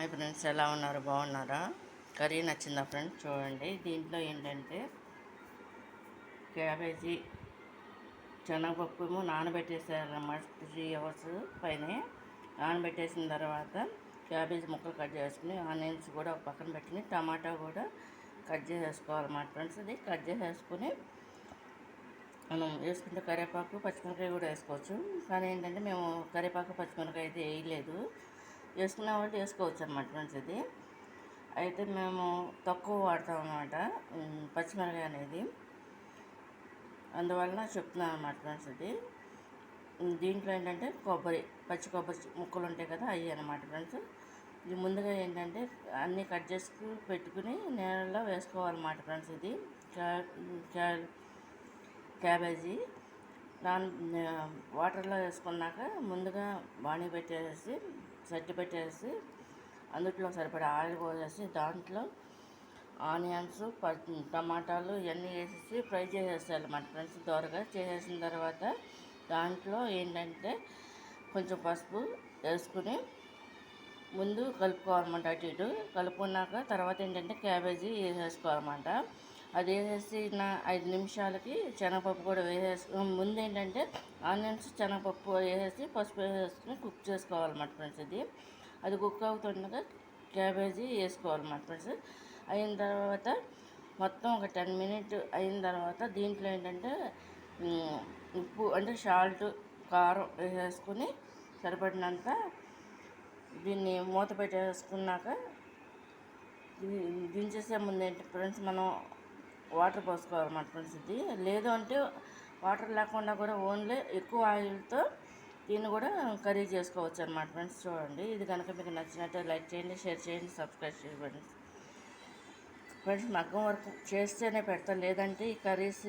Hi friends, ఎలా ఉన్నారు? బాగున్నారా? కర్రీ నచ్చిందా ఫ్రెండ్స్? చూడండి, దీంట్లో ఏంటంటే క్యాబేజీ, శనగపప్పు ఏమో నానబెట్టేసారన్నమాట. 3 అవర్స్ పైనే నానబెట్టేసిన తర్వాత క్యాబేజీ ముక్కలు కట్ చేసుకుని, ఆనియన్స్ కూడా ఒక పక్కన పెట్టుకుని, టమాటా కూడా కట్ చేసేసుకోవాలన్నమాట ఫ్రెండ్స్. ఇది కట్ చేసేసుకుని మనం వేసుకుంటే కరివేపాకు, పచ్చిమిరకాయ కూడా వేసుకోవచ్చు. కానీ ఏంటంటే మేము కరివేపాకు, పచ్చిమిరకాయ అయితే వేయలేదు. వేసుకునే వాళ్ళు వేసుకోవచ్చు అన్నమాట ఫ్రెండ్స్. ఇది అయితే మేము తక్కువ వాడతాం అన్నమాట పచ్చిమిరకాయ అనేది, అందువలన చెప్తున్నాను అన్నమాట ఫ్రెండ్స్. ఇది దీంట్లో ఏంటంటే పచ్చి కొబ్బరి ముక్కలు ఉంటాయి కదా, అవి అన్నమాట ఫ్రెండ్స్. ఇది ముందుగా ఏంటంటే అన్నీ కట్ చేసి పెట్టుకుని నీళ్ళలో వేసుకోవాలన్నమాట ఫ్రెండ్స్. ఇది క్యాబేజీ వాటర్లో వేసుకున్నాక ముందుగా బాణీ పెట్టేసి సట్టి పెట్టేసి అందులో సరిపడా ఆయిల్ పోసేసి దాంట్లో ఆనియన్స్, టమాటాలు ఇవన్నీ వేసేసి ఫ్రై చేసేయాలన్నమాట ఫ్రెండ్స్. దోరగా చేసేసిన తర్వాత దాంట్లో ఏంటంటే కొంచెం పసుపు వేసుకుని ముందు కలుపుకోవాలన్నమాట. అటు ఇటు కలుపుకున్నాక తర్వాత ఏంటంటే క్యాబేజీ వేసేసుకోవాలన్నమాట. అది వేసేసిన 5 నిమిషాలకి శనగపప్పు కూడా ముందు ఏంటంటే ఆనియన్స్, శనగపప్పు వేసేసి పసుపు వేసేసుకుని కుక్ చేసుకోవాలన్నమాట ఫ్రెండ్స్. అది కుక్ అవుతుండగా క్యాబేజీ వేసుకోవాలన్నమాట ఫ్రెండ్స్. అయిన తర్వాత మొత్తం ఒక 10 మినిట్ అయిన తర్వాత దీంట్లో ఏంటంటే ఉప్పు అంటే సాల్ట్, కారం వేసేసుకుని సరిపడినంత దీన్ని మూత పెట్టేసుకున్నాక దించేసే ముందు ఏంటి ఫ్రెండ్స్ మనం వాటర్ పోసుకోవాలన్నమాట ఫ్రెండ్స్. ఇది లేదు అంటే వాటర్ లేకుండా కూడా ఓన్లీ ఎక్కువ ఆయిల్తో దీన్ని కూడా కర్రీ చేసుకోవచ్చు అన్నమాట ఫ్రెండ్స్. చూడండి, ఇది కనుక మీకు నచ్చినట్టే లైక్ చేయండి, షేర్ చేయండి, సబ్స్క్రైబ్ చేయండి ఫ్రెండ్స్. మగ్గం వర్క్ చేస్తేనే పెడతాను, లేదంటే ఈ కర్రీస్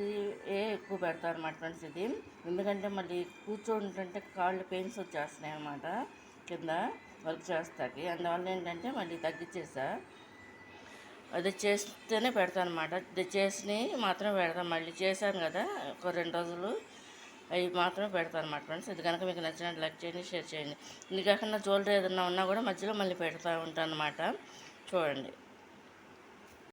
ఎక్కువ పెడతాను అన్నమాట ఫ్రెండ్స్. ఇది ఎందుకంటే మళ్ళీ కూర్చోంటుంటే కాళ్ళు పెయిన్స్ వచ్చేస్తున్నాయి అన్నమాట కింద వర్క్ చేస్తాకి. అందువల్ల ఏంటంటే మళ్ళీ తగ్గించేసా. అది చేస్తేనే పెడతాను అన్నమాట. ఇది చేసి మాత్రం పెడతాను, మళ్ళీ చేశాను కదా ఒక 2 రోజులు అవి మాత్రమే పెడతాను అన్నమాట ఫ్రెండ్స్. ఇది కనుక మీకు నచ్చినట్టు లైక్ చేయండి, షేర్ చేయండి. ఇది కాకుండా జ్యువెలరీ ఏదన్నా ఉన్నా కూడా మధ్యలో మళ్ళీ పెడతా ఉంటాను అన్నమాట. చూడండి.